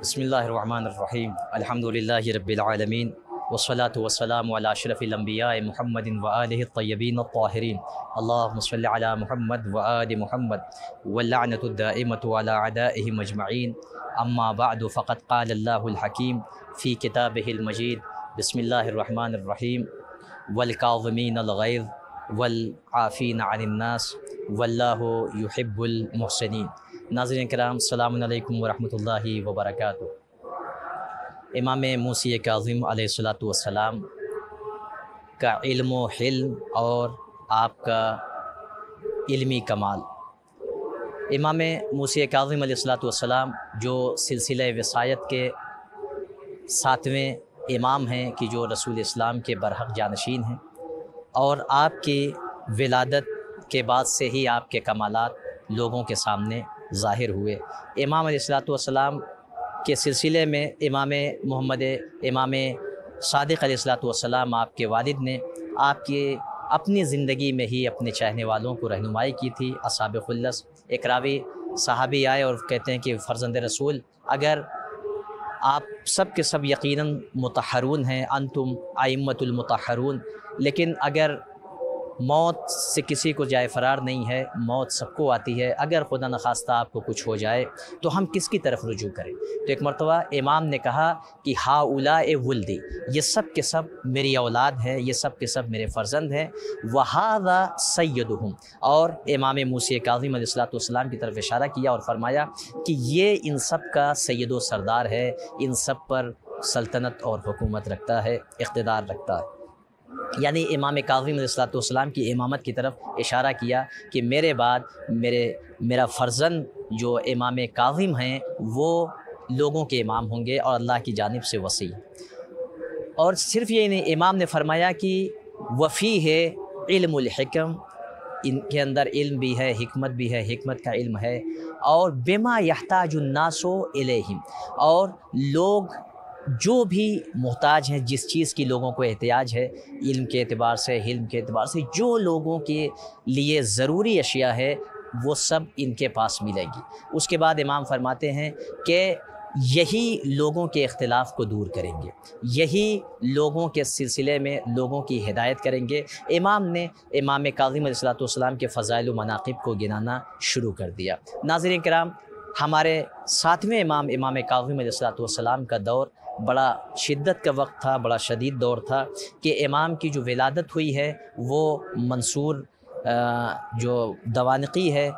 بسم اللہ الرحمن الرحیم الحمدللہ رب العالمین والصلاة والسلام علی اشرف الانبیاء محمد وآلہ الطیبین الطاہرین اللہم صلی علی محمد وآل محمد واللعنۃ الدائمۃ علی اعدائہم اجمعین اما بعد فقد قال اللہ الحکیم فی کتابہ المجید بسم اللہ الرحمن الرحیم والکاظمین الغیظ والعافین عن الناس واللہ یحب المحسنین۔ ناظرین کرام، السلام علیکم ورحمۃ اللہ وبرکاتہ۔ امام موسی کاظم علیہ السلام کا علم و حلم اور آپ کا علمی کمال۔ امام موسی کاظم علیہ السلام جو سلسلہ وصایت کے 7ویں امام ہیں کہ جو رسول اسلام کے برحق جانشین ہیں، اور آپ کی ولادت کے بعد سے ہی آپ کے کمالات لوگوں کے سامنے ظاہر ہوئے۔ امام علیہ السلام کے سلسلے میں امام صادق علیہ السلام آپ کے والد نے آپ کی اپنی زندگی میں ہی اپنے چاہنے والوں کو رہنمائی کی تھی۔ اصحاب خلص، ایک راوی صحابی آئے اور کہتے ہیں کہ فرزند رسول، اگر آپ سب کے سب یقیناً مطہرون ہیں، انتم ائمۃ المطہرون، لیکن اگر موت سے کسی کو جائے فرار نہیں ہے، موت سب کو آتی ہے، اگر خدا نخواستہ آپ کو کچھ ہو جائے تو ہم کس کی طرف رجوع کریں؟ تو ایک مرتبہ امام نے کہا کہ ہاؤلاء ولدی، یہ سب کے سب میری اولاد ہے، یہ سب کے سب میرے فرزند ہیں، وہذا سیدہم، اور امام موسی کاظم علیہ السلام کی طرف اشارہ کیا اور فرمایا کہ یہ ان سب کا سید و سردار ہے، ان سب پر سلطنت اور حکومت رکھتا ہے، اقتدار رکھتا ہے۔ یعنی امام کاظم علیہ السلام کی امامت کی طرف اشارہ کیا کہ میرے بعد میرا فرزند جو امام کاظم ہیں وہ لوگوں کے امام ہوں گے اور اللہ کی جانب سے وصی۔ اور صرف یہ نہیں، امام نے فرمایا کہ وفی ہے علم الحکم، ان کے اندر علم بھی ہے، حکمت بھی ہے، حکمت کا علم ہے، اور بما یحتاج الناس الیہم، اور لوگ جو بھی محتاج ہیں، جس چیز کی لوگوں کو احتیاج ہے، علم کے اعتبار سے، حلم کے اعتبار سے، جو لوگوں کے لیے ضروری اشیاء ہے وہ سب ان کے پاس ملے گی۔ اس کے بعد امام فرماتے ہیں کہ یہی لوگوں کے اختلاف کو دور کریں گے، یہی لوگوں کے سلسلے میں لوگوں کی ہدایت کریں گے۔ امام نے امام کاظم علیہ السلام کے فضائل و مناقب کو گنانا شروع کر دیا۔ ناظرین کرام، ہمارے 7ویں امام کاظم علیہ السلام کا دور بڑا شدت کا وقت تھا، بڑا شدید دور تھا کہ امام کی جو ولادت ہوئی ہے وہ منصور جو دوانقی ہے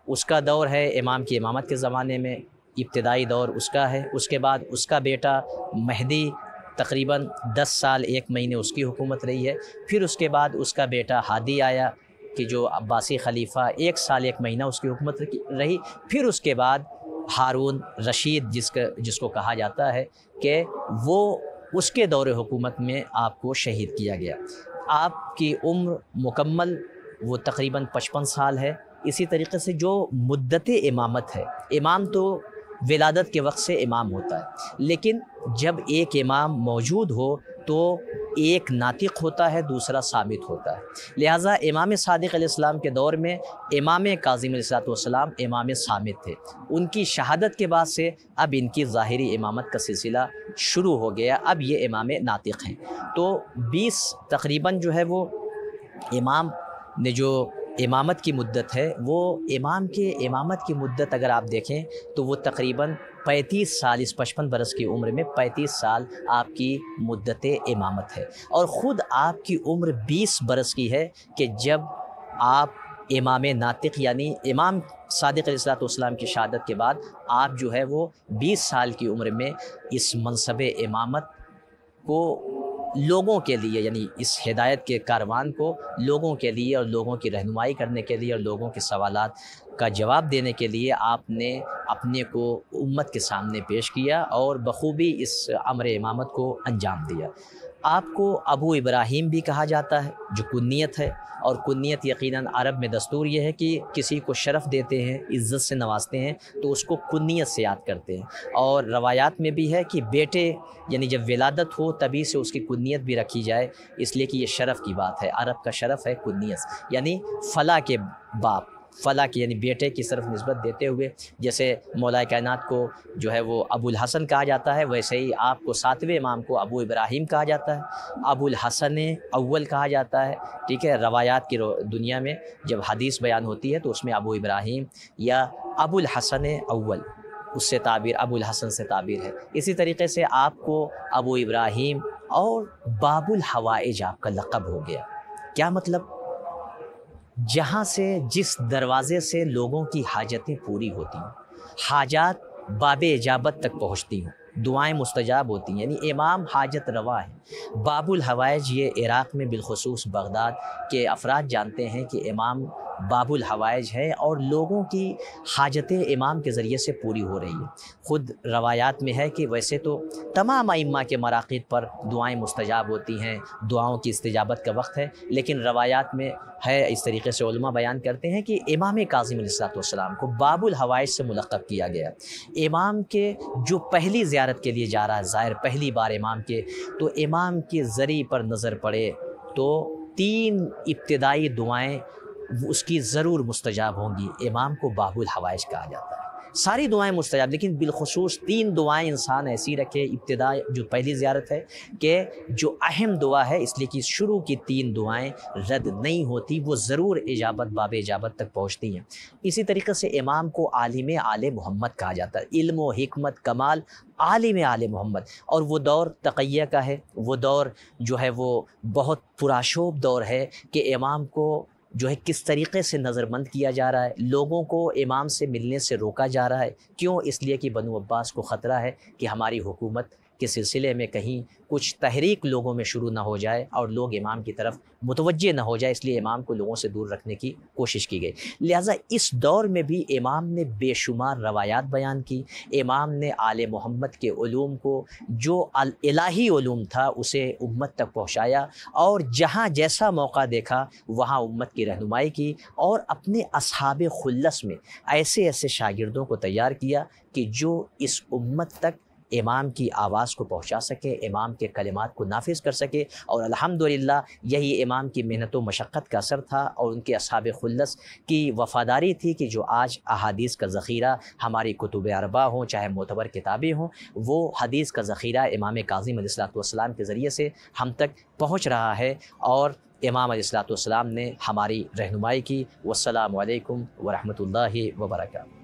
اس کا دور ہے، امام کی امامت کے زمانے میں ابتدائی دور اس کا ہے۔ اس کے بعد اس کا بیٹا مہدی تقریباً 10 سال 1 مہینے اس کی حکومت رہی ہے۔ پھر اس کے بعد اس کا بیٹا ہادی آیا کہ جو عباسی خلیفہ، 1 سال 1 مہینہ اس کی حکومت رہی۔ پھر اس کے بعد ہارون رشید جس کو کہا جاتا ہے کہ وہ اس کے دور حکومت میں آپ کو شہید کیا گیا۔ آپ کی عمر مکمل وہ تقریباً 55 سال ہے۔ اسی طریقے سے جو مدت امامت ہے، امام تو ولادت کے وقت سے امام ہوتا ہے، لیکن جب ایک امام موجود ہو تو ایک ناطق ہوتا ہے، دوسرا ثابت ہوتا ہے۔ لہٰذا امام صادق علیہ السلام کے دور میں امام کاظم علیہ السلام امام صامت تھے۔ ان کی شہادت کے بعد سے اب ان کی ظاہری امامت کا سلسلہ شروع ہو گیا، اب یہ امام ناطق ہیں۔ تو 20 تقریباً جو ہے وہ امام نے جو امامت کی مدت ہے، وہ امام کے امامت کی مدت اگر آپ دیکھیں تو وہ تقریباً 35 سال، اس 55 برس کی عمر میں 35 سال آپ کی مدت امامت ہے۔ اور خود آپ کی عمر 20 برس کی ہے کہ جب آپ امام ناطق یعنی امام صادق علیہ السلام کی شہادت کے بعد آپ جو ہے وہ 20 سال کی عمر میں اس منصب امامت کو لوگوں کے لیے، یعنی اس ہدایت کے کاروان کو لوگوں کے لیے اور لوگوں کی رہنمائی کرنے کے لیے اور لوگوں کے سوالات کا جواب دینے کے لیے آپ نے اپنے کو امت کے سامنے پیش کیا اور بخوبی اس امر امامت کو انجام دیا۔ آپ کو ابو ابراہیم بھی کہا جاتا ہے، جو کنیت ہے، اور کنیت یقیناً عرب میں دستور یہ ہے کہ کسی کو شرف دیتے ہیں، عزت سے نوازتے ہیں تو اس کو کنیت سے یاد کرتے ہیں۔ اور روایات میں بھی ہے کہ بیٹے یعنی جب ولادت ہو تبھی سے اس کی کنیت بھی رکھی جائے، اس لیے کہ یہ شرف کی بات ہے، عرب کا شرف ہے کنیت، یعنی فلاں کے باپ، فلاں کی یعنی بیٹے کی طرف نسبت دیتے ہوئے، جیسے مولا کائنات کو جو ہے وہ ابو الحسن کہا جاتا ہے، ویسے ہی آپ کو 7ویں امام کو ابو ابراہیم کہا جاتا ہے، ابو الحسن اول کہا جاتا ہے، ٹھیک ہے۔ روایات کی دنیا میں جب حدیث بیان ہوتی ہے تو اس میں ابو ابراہیم یا ابو الحسن اول، اس سے تعبیر ابو الحسن سے تعبیر ہے۔ اسی طریقے سے آپ کو ابو ابراہیم اور باب الحوائج آپ کا لقب ہو گیا۔ کیا مطلب؟ جہاں سے، جس دروازے سے لوگوں کی حاجتیں پوری ہوتی ہیں، حاجات باب اجابت تک پہنچتی ہوں، دعائیں مستجاب ہوتی ہیں، یعنی امام حاجت روا ہے۔ باب الحوائج، یہ عراق میں بالخصوص بغداد کے افراد جانتے ہیں کہ امام باب الحوائج ہے اور لوگوں کی حاجتیں امام کے ذریعے سے پوری ہو رہی ہیں۔ خود روایات میں ہے کہ ویسے تو تمام ائمہ کے مراقد پر دعائیں مستجاب ہوتی ہیں، دعاؤں کی استجابت کا وقت ہے، لیکن روایات میں ہے، اس طریقے سے علماء بیان کرتے ہیں کہ امام کاظم علیہ السلام کو باب الحوائج سے ملقب کیا گیا۔ امام کے جو پہلی زیارت کے لیے جا رہا ہے زائر، پہلی بار امام کے، تو امام کے ذریعے پر نظر پڑے تو 3 ابتدائی دعائیں اس کی ضرور مستجاب ہوں گی۔ امام کو باب الحوائج کہا جاتا ہے۔ ساری دعائیں مستجاب، لیکن بالخصوص 3 دعائیں انسان ایسی رکھے ابتدا جو پہلی زیارت ہے، کہ جو اہم دعا ہے، اس لیے کہ شروع کی 3 دعائیں رد نہیں ہوتی، وہ ضرور اجابت، باب اجابت تک پہنچتی ہیں۔ اسی طریقے سے امام کو عالم آل محمد کہا جاتا ہے، علم و حکمت کمال عالم آل محمد، اور وہ دور تقیہ کا ہے، وہ دور جو ہے وہ بہت پرآشوب دور ہے کہ امام کو جو ہے کس طریقے سے نظر بند کیا جا رہا ہے، لوگوں کو امام سے ملنے سے روکا جا رہا ہے۔ کیوں؟ اس لیے کہ بنو عباس کو خطرہ ہے کہ ہماری حکومت کے سلسلے میں کہیں کچھ تحریک لوگوں میں شروع نہ ہو جائے اور لوگ امام کی طرف متوجہ نہ ہو جائے، اس لیے امام کو لوگوں سے دور رکھنے کی کوشش کی گئی۔ لہٰذا اس دور میں بھی امام نے بے شمار روایات بیان کی، امام نے آل محمد کے علوم کو، جو الہی علوم تھا، اسے امت تک پہنچایا، اور جہاں جیسا موقع دیکھا وہاں امت کی رہنمائی کی، اور اپنے اصحاب خلص میں ایسے ایسے شاگردوں کو تیار کیا کہ جو اس امت تک امام کی آواز کو پہنچا سکے، امام کے کلمات کو نافذ کر سکے، اور الحمدللہ یہی امام کی محنت و مشقت کا اثر تھا، اور ان کے اصحاب خلص کی وفاداری تھی کہ جو آج احادیث کا ذخیرہ ہماری کتب اربعہ ہوں، چاہے معتبر کتابیں ہوں، وہ حدیث کا ذخیرہ امام کاظم علیہ السلام کے ذریعے سے ہم تک پہنچ رہا ہے، اور امام علیہ السلام نے ہماری رہنمائی کی۔ والسلام علیکم ورحمۃ اللہ وبرکاتہ۔